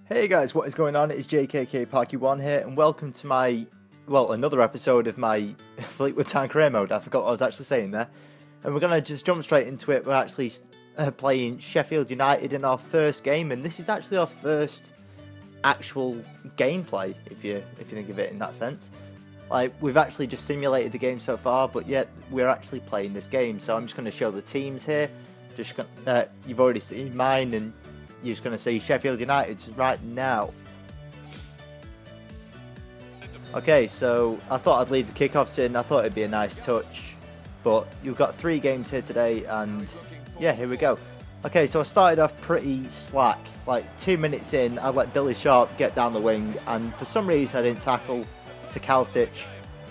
Hey guys, what is going on? It's JKK Parky1 here, and welcome to my, another episode of my Fleetwood Town career mode. I forgot what I was actually saying there. And we're going to just jump straight into it. We're actually playing Sheffield United in our first game, and this is actually our first actual gameplay, if you think of it in that sense. Like, we've actually just simulated the game so far, but yet we're actually playing this game. So I'm just going to show the teams here. You've already seen mine, and you're just going to see Sheffield United's right now. Okay, so I thought I'd leave the kickoffs in. I thought it'd be a nice touch. But you've got 3 games here today, and yeah, here we go. Okay, so I started off pretty slack. Like 2 minutes in, I let Billy Sharp get down the wing, and for some reason I didn't tackle Tkalsic.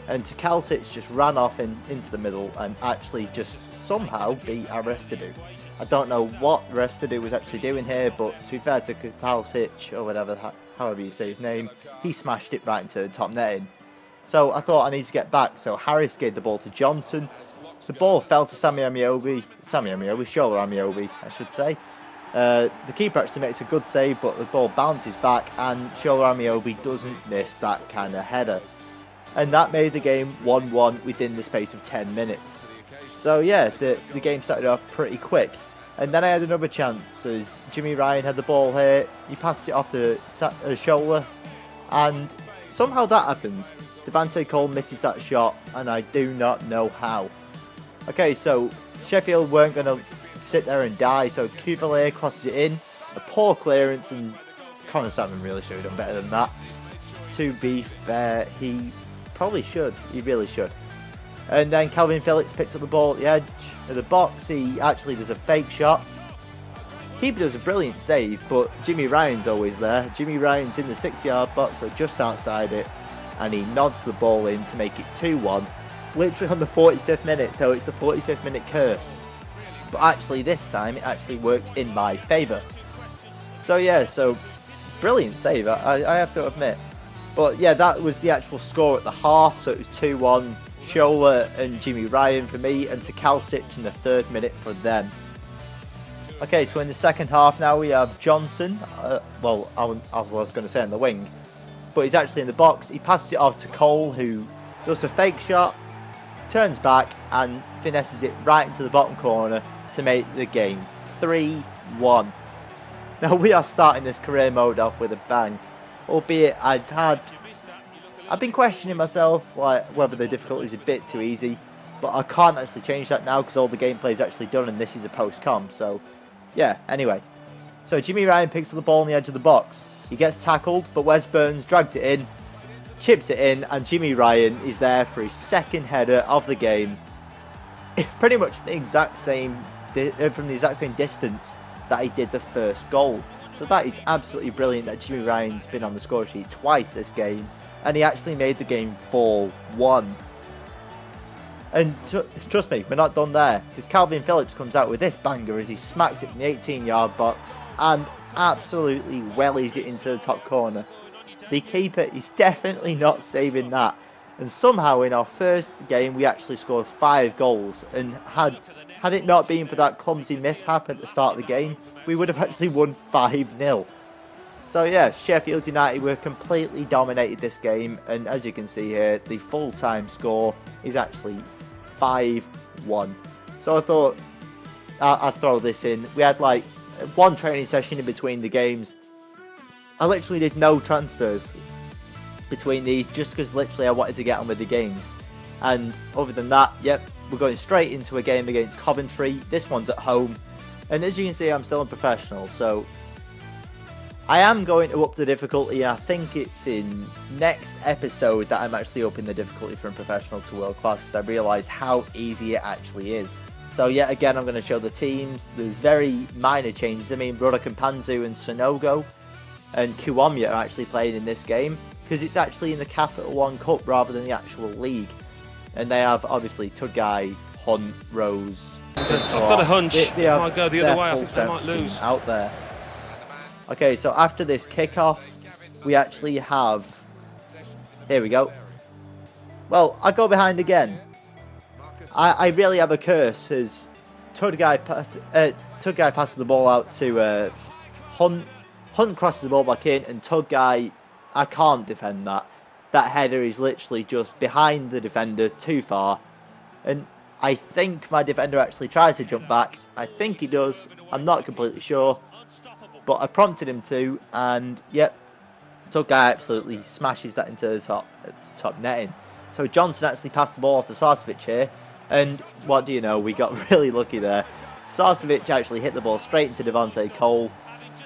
And Tkalsic just ran off into the middle and actually just somehow beat Aristidou. I don't know what Aristidou was actually doing here, but to be fair to Tkalsic, or whatever, however you say his name, he smashed it right into the top netting. So I thought I need to get back, so Harris gave the ball to Johnson. The ball fell to Shola Amiobi, I should say. The keeper actually makes a good save, but the ball bounces back, and Shola Amiobi doesn't miss that kind of header. And that made the game 1-1 within the space of 10 minutes. So yeah, the game started off pretty quick. And then I had another chance as Jimmy Ryan had the ball here. He passes it off to Shola, and somehow that happens. Devante Cole misses that shot, and I do not know how. Okay, so Sheffield weren't going to sit there and die, so Cuvalier crosses it in. A poor clearance, and Connor Salmon really should have done better than that. To be fair, he probably should. He really should. And then Calvin Phillips picks up the ball at the edge of the box. He actually does a fake shot. Keeper does a brilliant save, but Jimmy Ryan's always there. Jimmy Ryan's in the 6-yard box, or just outside it, and he nods the ball in to make it 2-1. Literally on the 45th minute, so it's the 45th minute curse. But actually this time it actually worked in my favour. So yeah, so brilliant save, I have to admit. But yeah, that was the actual score at the half, so it was 2-1. Shola and Jimmy Ryan for me, and Tkalsic in the 3rd minute for them. Okay, so in the second half now we have Johnson. I was going to say on the wing, but he's actually in the box. He passes it off to Cole, who does a fake shot, turns back and finesses it right into the bottom corner to make the game 3-1. Now we are starting this career mode off with a bang, albeit I've been questioning myself like whether the difficulty is a bit too easy, but I can't actually change that now because all the gameplay is actually done and this is a post-com. So yeah, anyway, so Jimmy Ryan picks up the ball on the edge of the box. He gets tackled, but Wes Burns drags it in, chips it in, and Jimmy Ryan is there for his second header of the game. Pretty much the exact same from the exact same distance that he did the first goal. So that is absolutely brilliant that Jimmy Ryan's been on the score sheet twice this game, and he actually made the game 4-1. And trust me, we're not done there, because Calvin Phillips comes out with this banger as he smacks it from the 18-yard box and absolutely wellies it into the top corner. The keeper is definitely not saving that. And somehow in our first game we actually scored 5 goals, and had it not been for that clumsy mishap at the start of the game, we would have actually won 5-0. So yeah, Sheffield United were completely dominated this game, and as you can see here, the full-time score is actually 5-1. So I thought I'd throw this in. We had like one training session in between the games. I literally did no transfers between these just because literally I wanted to get on with the games. And other than that, yep, we're going straight into a game against Coventry. This one's at home, and as you can see, I'm still a professional, so I am going to up the difficulty. I think it's in next episode that I'm actually upping the difficulty from professional to world class, because I realised how easy it actually is. So yet again, I'm going to show the teams. There's very minor changes. I mean, Ruddock Panzu and Sonogo and Kiwamya are actually playing in this game, because it's actually in the Capital One Cup rather than the actual league. And they have, obviously, Tugai, Hunt, Rose. I've got a hunch. They I might go the other way. I think they might lose. Out there. Okay, so after this kickoff, we actually have... Here we go. Well, I go behind again. I really have a curse, as Tugai passes the ball out to Hunt, Hunt crosses the ball back in, and Tug Guy, I can't defend that. That header is literally just behind the defender, too far. And I think my defender actually tries to jump back. I think he does. I'm not completely sure. But I prompted him to, and yep, Tug Guy absolutely smashes that into the top netting. So Johnson actually passed the ball off to Sarcevic here. And what do you know, we got really lucky there. Sarcevic actually hit the ball straight into Devontae Cole.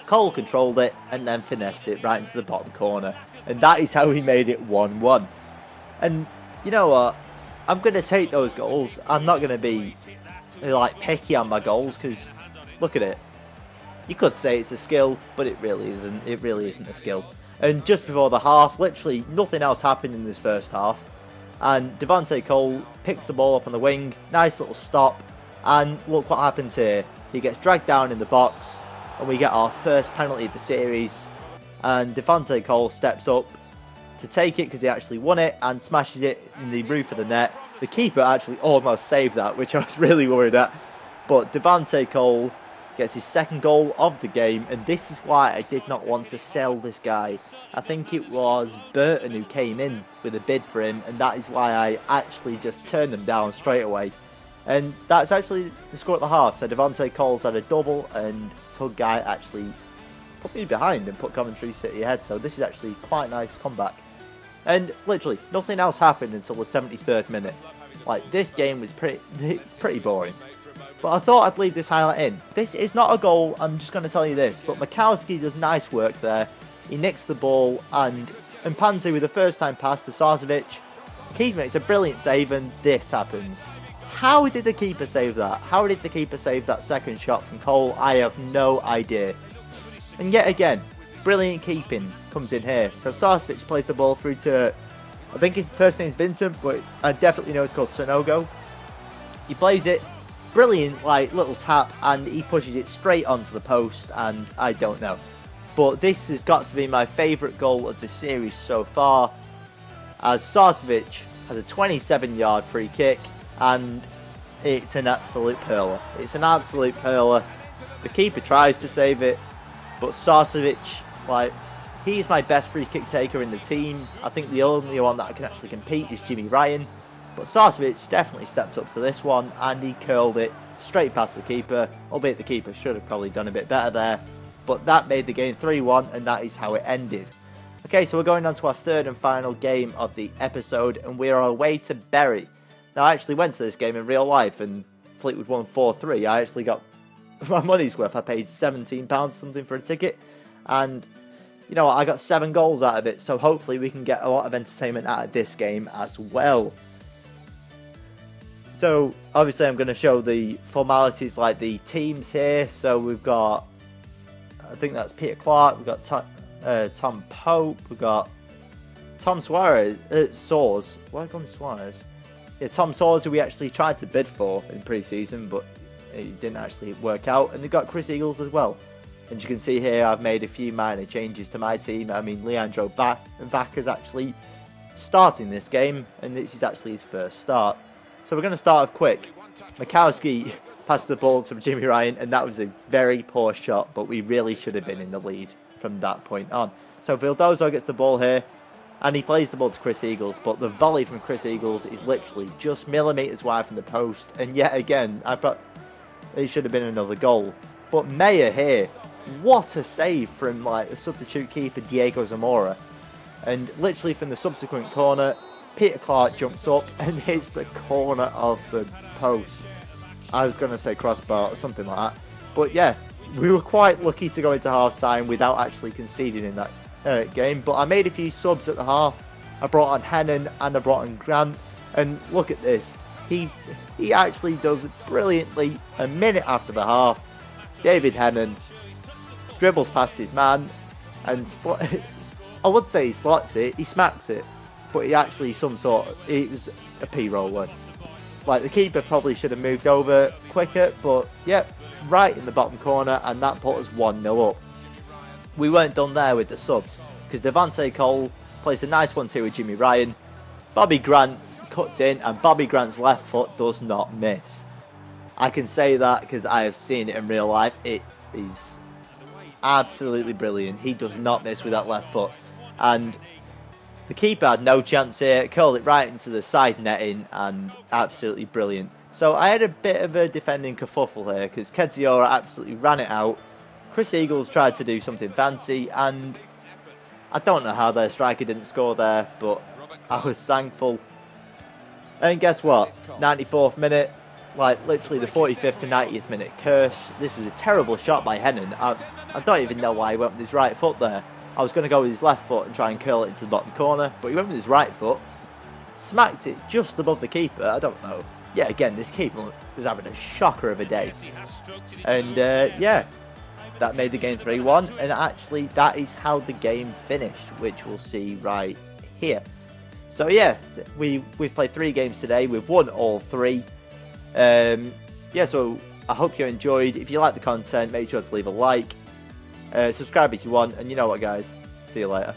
Cole controlled it and then finessed it right into the bottom corner. And that is how he made it 1-1. And you know what? I'm going to take those goals. I'm not going to be like picky on my goals because look at it. You could say it's a skill, but it really isn't. It really isn't a skill. And just before the half, literally nothing else happened in this first half. And Devontae Cole picks the ball up on the wing. Nice little stop. And look what happens here. He gets dragged down in the box. And we get our first penalty of the series. And Devontae Cole steps up to take it because he actually won it and smashes it in the roof of the net. The keeper actually almost saved that, which I was really worried at. But Devontae Cole gets his second goal of the game, and this is why I did not want to sell this guy. I think it was Burton who came in with a bid for him, and that is why I actually just turned them down straight away. And that's actually the score at the half. So Devontae Cole's had a double, and Tug Guy actually put me behind and put Coventry City ahead. So this is actually quite a nice comeback. And literally nothing else happened until the 73rd minute. Like, this game was pretty boring. But I thought I'd leave this highlight in. This is not a goal, I'm just going to tell you this. But Mikowski does nice work there. He nicks the ball, and Mpanzu with the first time pass to Sarcevic. Keeper makes a brilliant save, and this happens. How did the keeper save that? How did the keeper save that second shot from Cole? I have no idea. And yet again, brilliant keeping comes in here. So Sarcevic plays the ball through to, I think his first name's Vincent, but I definitely know it's called Sonogo. He plays it. Brilliant, like, little tap, and he pushes it straight onto the post, and I don't know. But this has got to be my favourite goal of the series so far, as Sarcevic has a 27-yard free kick, and it's an absolute pearler. It's an absolute pearler. The keeper tries to save it, but Sarcevic, like, he's my best free kick taker in the team. I think the only one that can actually compete is Jimmy Ryan. But Sarcevic definitely stepped up to this one, and he curled it straight past the keeper, albeit the keeper should have probably done a bit better there. But that made the game 3-1, and that is how it ended. Okay, so we're going on to our third and final game of the episode, and we're away to Bury. Now, I actually went to this game in real life, and Fleetwood won 4-3. I actually got my money's worth. I paid £17 something for a ticket, and you know what, I got 7 goals out of it, so hopefully we can get a lot of entertainment out of this game as well. So, obviously I'm going to show the formalities like the teams here. So we've got, I think that's Peter Clark, we've got Tom Pope, we've got Tom Suarez, Soares, why call him Suarez? Yeah, Tom Soares, who we actually tried to bid for in pre-season, but it didn't actually work out. And they've got Chris Eagles as well. And you can see here I've made a few minor changes to my team. I mean, Leandro Vacca's actually starting this game, and this is actually his first start. So we're going to start off quick. Mikowski passed the ball to Jimmy Ryan, and that was a very poor shot, but we really should have been in the lead from that point on. So Vildozo gets the ball here, and he plays the ball to Chris Eagles, but the volley from Chris Eagles is literally just millimetres wide from the post, and yet again, I thought it should have been another goal. But Meyer here, what a save from like the substitute keeper Diego Zamora. And literally from the subsequent corner, Peter Clark jumps up and hits the corner of the post. I was going to say crossbar or something like that. But yeah, we were quite lucky to go into half-time without actually conceding in that game. But I made a few subs at the half. I brought on Hennon and I brought on Grant. And look at this. He actually does it brilliantly. A minute after the half, David Hennon dribbles past his man and I would say he slots it, he smacks it. But he actually it was a P-roller. Like, the keeper probably should have moved over quicker, but yep, right in the bottom corner, and that put us 1-0 up. We weren't done there with the subs, because Devontae Cole plays a nice 1-2 with Jimmy Ryan. Bobby Grant cuts in, and Bobby Grant's left foot does not miss. I can say that because I have seen it in real life. It is absolutely brilliant. He does not miss with that left foot. And the keeper had no chance here, curled it right into the side netting, and absolutely brilliant. So I had a bit of a defending kerfuffle here, because Kedziora absolutely ran it out. Chris Eagles tried to do something fancy, and I don't know how their striker didn't score there, but I was thankful. And guess what? 94th minute, like literally the 45th to 90th minute curse. This was a terrible shot by Hennon. I don't even know why he went with his right foot there. I was going to go with his left foot and try and curl it into the bottom corner, but he went with his right foot, smacked it just above the keeper. I don't know. Yeah, again, this keeper was having a shocker of a day. And yeah, that made the game 3-1, and actually that is how the game finished, which we'll see right here. So yeah, we've played 3 games today. We've won all 3. Yeah, so I hope you enjoyed. If you like the content, make sure to leave a like. Subscribe if you want. And you know what, guys? See you later.